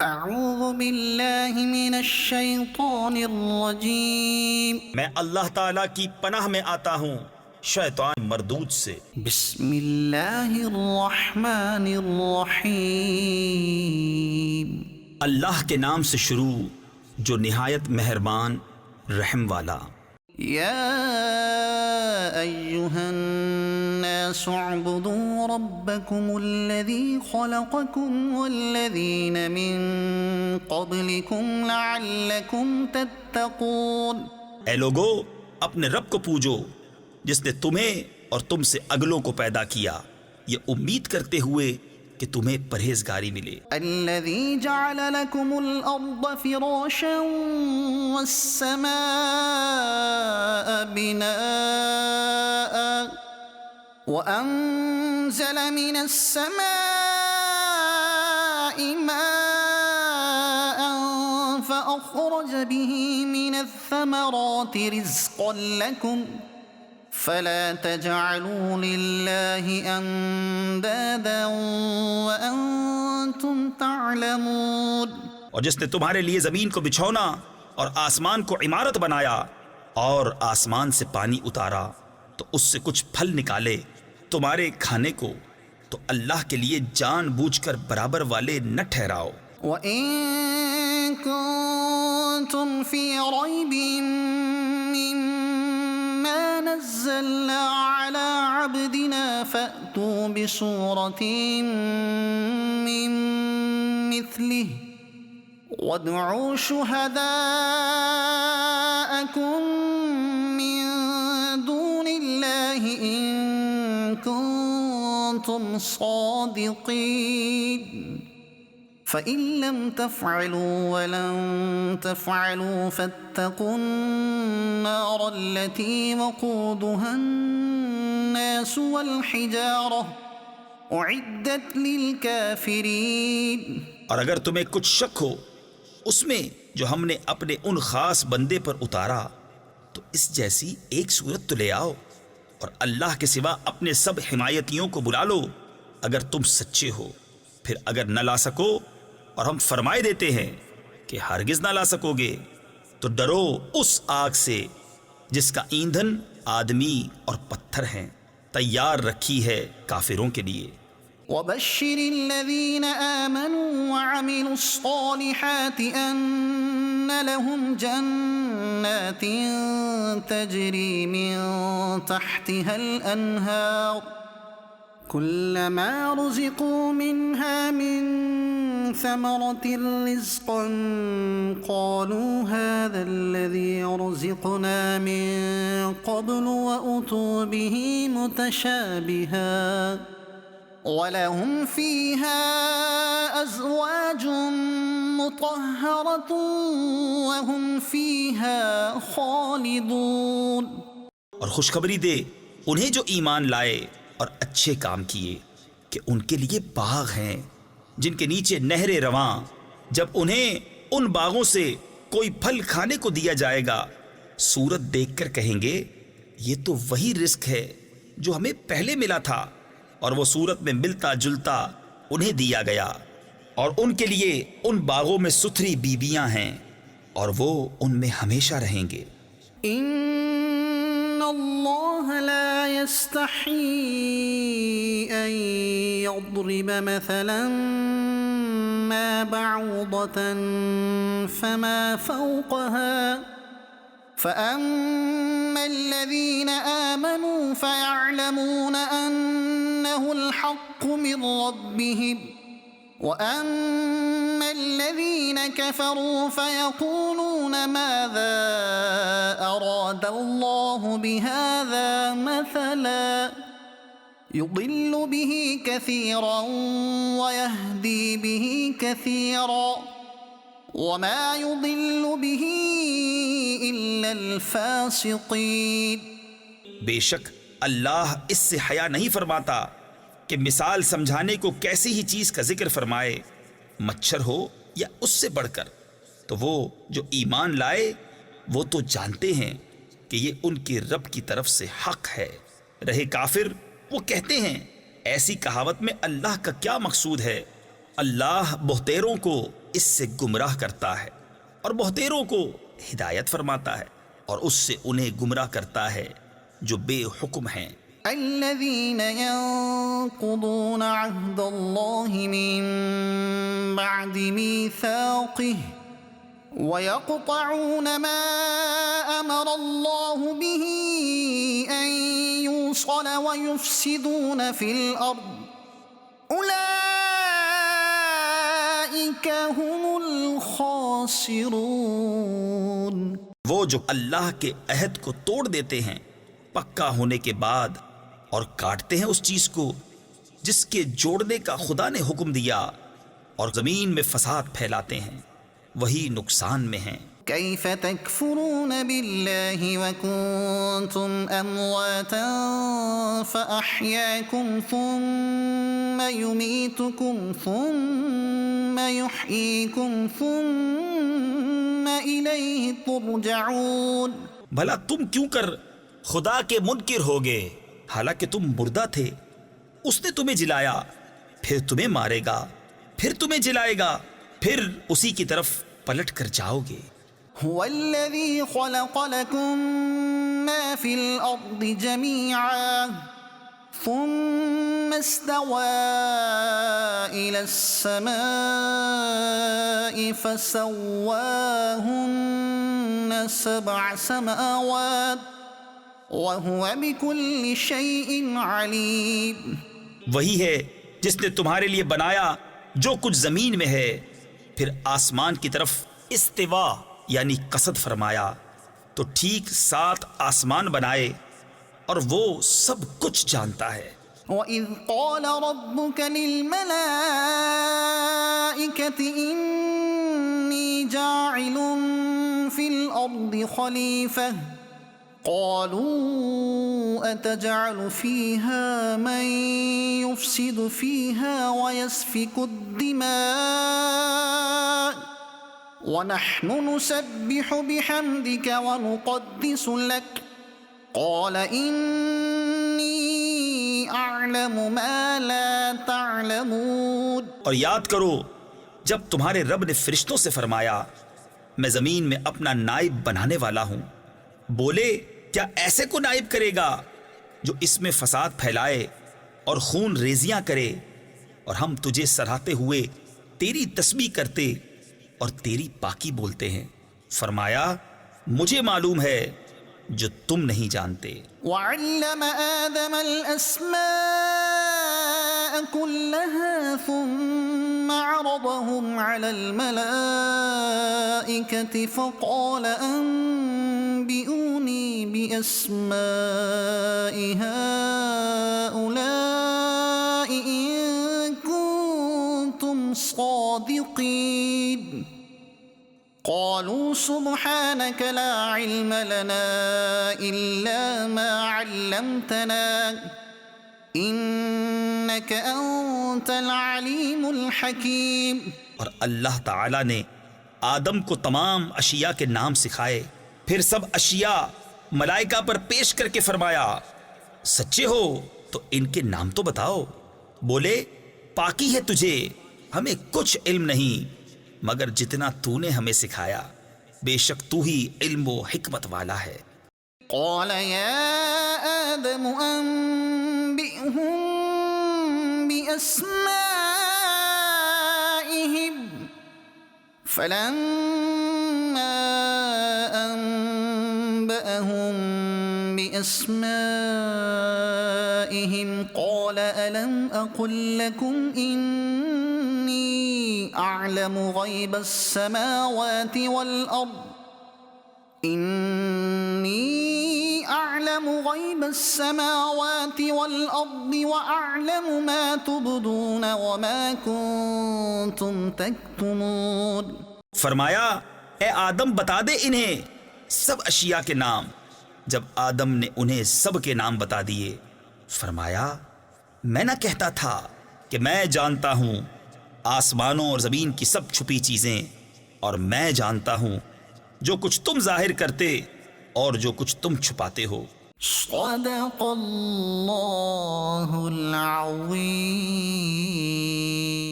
اعوذ باللہ من الشیطان الرجیم، میں اللہ تعالیٰ کی پناہ میں آتا ہوں شیطان مردود سے۔ بسم اللہ الرحمن الرحیم، اللہ کے نام سے شروع جو نہایت مہربان رحم والا۔ یا ایہا الناس اعبدوا ربکم الذی خلقکم والذین من قبلکم لعلکم تتقون۔ اے لوگو، اپنے رب کو پوجو جس نے تمہیں اور تم سے اگلوں کو پیدا کیا، یہ امید کرتے ہوئے کہ تمہیں پرہیزگاری ملے۔ الذي جعل لكم الأرض فراشا والسماء بناء وأنزل من السماء ماء فأخرج به من الثمرات رزقا لكم فلا تجعلوا لله اندادا وانتم تعلمون۔ اور جس نے تمہارے لیے زمین کو بچھونا اور آسمان کو عمارت بنایا اور آسمان سے پانی اتارا تو اس سے کچھ پھل نکالے تمہارے کھانے کو، تو اللہ کے لیے جان بوجھ کر برابر والے نہ ٹھہراؤ۔ وَإِن كُنتُمْ فِي رَيْبٍ مِّمَّا نَزَّلْنَا عَلَىٰ عَبْدِنَا فَأْتُوا بِسُورَةٍ مِّن مِّثْلِهِ وَادْعُوا شُهَدَاءَكُم مِّن دُونِ اللَّهِ إِن كُنتُمْ صَادِقِينَ۔ فَإِن لَّمْ تَفْعَلُوا وَلَن تَفْعَلُوا فَاتَّقُوا النَّارَ الَّتِي وَقُودُهَا النَّاسُ وَالْحِجَارَةُ أُعِدَّتْ لِلْكَافِرِينَ۔ اور اگر تمہیں کچھ شک ہو اس میں جو ہم نے اپنے ان خاص بندے پر اتارا تو اس جیسی ایک صورت تو لے آؤ، اور اللہ کے سوا اپنے سب حمایتیوں کو بلا لو اگر تم سچے ہو۔ پھر اگر نہ لا سکو اور ہم فرمائے دیتے ہیں کہ ہرگز نہ لا سکو گے، تو ڈرو اس آگ سے جس کا ایندھن آدمی اور پتھر ہیں، تیار رکھی ہے کافروں کے لیے۔ وَبَشِّرِ الَّذِينَ آمَنُوا وَعَمِلُوا الصَّالِحَاتِ أَنَّ لَهُمْ جَنَّاتٍ تَجْرِي مِن تَحْتِهَا الْأَنْهَارُ كُلَّمَا رُزِقُوا مِنْهَا مِن ثَمَرَةٍ رِّزْقًا قَالُوا هَٰذَا الَّذِي رُزِقْنَا مِن قَبْلُ وَأُتُوا بِهِ مُتَشَابِهًا وَلَهُمْ فِيهَا أَزْوَاجٌ مُّطَهَّرَةٌ وَهُمْ فِيهَا خَالِدُونَ۔ اور خوشخبری دے انہیں جو ایمان لائے اور اچھے کام کیے کہ ان کے لیے باغ ہیں جن کے نیچے نہریں رواں، جب انہیں ان باغوں سے کوئی پھل کھانے کو دیا جائے گا صورت دیکھ کر کہیں گے یہ تو وہی رزق ہے جو ہمیں پہلے ملا تھا، اور وہ صورت میں ملتا جلتا انہیں دیا گیا، اور ان کے لیے ان باغوں میں ستھری بیویاں ہیں اور وہ ان میں ہمیشہ رہیں گے۔ ان اللہ لا يستحيي ان يضرب مثلا ما بعوضة فما فوقها فأما الذين آمنوا فيعلمون أنه الحق من ربهم وأما الذين كفروا فيقولون ماذا أراد الله بهذا مثلا يضل به كثيرا ويهدي به كثيرا وما يضل به إلا الفاسقين۔ بے شک اللہ اس سے حیا نہیں فرماتا کہ مثال سمجھانے کو کیسی ہی چیز کا ذکر فرمائے، مچھر ہو یا اس سے بڑھ کر، تو وہ جو ایمان لائے وہ تو جانتے ہیں کہ یہ ان کے رب کی طرف سے حق ہے، رہے کافر وہ کہتے ہیں ایسی کہاوت میں اللہ کا کیا مقصود ہے؟ اللہ بہتیروں کو اس سے گمراہ کرتا ہے اور بہتیروں کو ہدایت فرماتا ہے اور اس سے انہیں گمراہ کرتا ہے جو بے حکم ہیں۔ الذين ينقضون عهد الله من بعد ميثاقه ويقطعون ما أمر الله به أن يوصل ويفسدون في الأرض أولئك هم الخاسرون۔ وہ جو اللہ کے عہد کو توڑ دیتے ہیں پکا ہونے کے بعد اور کاٹتے ہیں اس چیز کو جس کے جوڑنے کا خدا نے حکم دیا اور زمین میں فساد پھیلاتے ہیں، وہی نقصان میں ہیں۔ كيف تكفرون بالله وكنتم أمواتا فأحياكم ثم يميتكم ثم يحييكم ثم إليه ترجعون۔ بھلا تم کیوں کر خدا کے منکر ہوگے حالانکہ تم مردہ تھے؟ اس نے تمہیں جلایا، پھر تمہیں مارے گا، پھر تمہیں جلائے گا، پھر اسی کی طرف پلٹ کر جاؤ گے۔ هو الذي خلق لكم ما في الأرض جميعا ثم استوى إلى السماء فسواهن 7 سماوات وَهُوَ بِكُلِّ شَيْءٍ عَلِيمٌ۔ وہی ہے جس نے تمہارے لیے بنایا جو کچھ زمین میں ہے، پھر آسمان کی طرف استوا یعنی قصد فرمایا تو ٹھیک 7 آسمان بنائے اور وہ سب کچھ جانتا ہے۔ وَإِذْ قَالَ رَبُّكَ لِلْمَلَائِكَةِ إِنِّي جَاعِلٌ فِي الْأَرْضِ خَلِيفَةً قالوا أتجعل فيها من يفسد فيها ويسفك الدماء ونحن نسبح بحمدك ونقدس لك قال إني أعلم ما لا تعلمون۔ اور یاد کرو جب تمہارے رب نے فرشتوں سے فرمایا میں زمین میں اپنا نائب بنانے والا ہوں، بولے کیا ایسے کو نائب کرے گا جو اس میں فساد پھیلائے اور خون ریزیاں کرے، اور ہم تجھے سراہتے ہوئے تیری تسبیح کرتے اور تیری پاکی بولتے ہیں۔ فرمایا مجھے معلوم ہے جو تم نہیں جانتے۔ وعلم آدم الأسماء كلها ثم عرضهم على الملائكة فقال أنبئوني بأسماء هؤلاء إن كنتم صادقين قالوا سبحانك لا علم لنا إلا ما علمتنا إنك أنت العليم الحكيم۔ اور اللہ تعالی نے آدم کو تمام اشیاء کے نام سکھائے، پھر سب اشیاء ملائکہ پر پیش کر کے فرمایا سچے ہو تو ان کے نام تو بتاؤ۔ بولے پاکی ہے تجھے، ہمیں کچھ علم نہیں مگر جتنا تو نے ہمیں سکھایا، بے شک تو ہی علم و حکمت والا ہے۔ قال يا آدم أنبئهم بأسمائهم فلما أنبأهم بأسمائهم قال ألم أقل لكم إني أعلم غيب السماوات والأرض إني أعلم غيب السماوات والأرض وأعلم ما تبدون وما كنتم تكتمون۔ فرمایا اے آدم بتا دے انہیں سب اشیاء کے نام۔ جب آدم نے انہیں سب کے نام بتا دیے فرمایا میں نہ کہتا تھا کہ میں جانتا ہوں آسمانوں اور زمین کی سب چھپی چیزیں، اور میں جانتا ہوں جو کچھ تم ظاہر کرتے اور جو کچھ تم چھپاتے ہو۔ صدق اللہ العظیم۔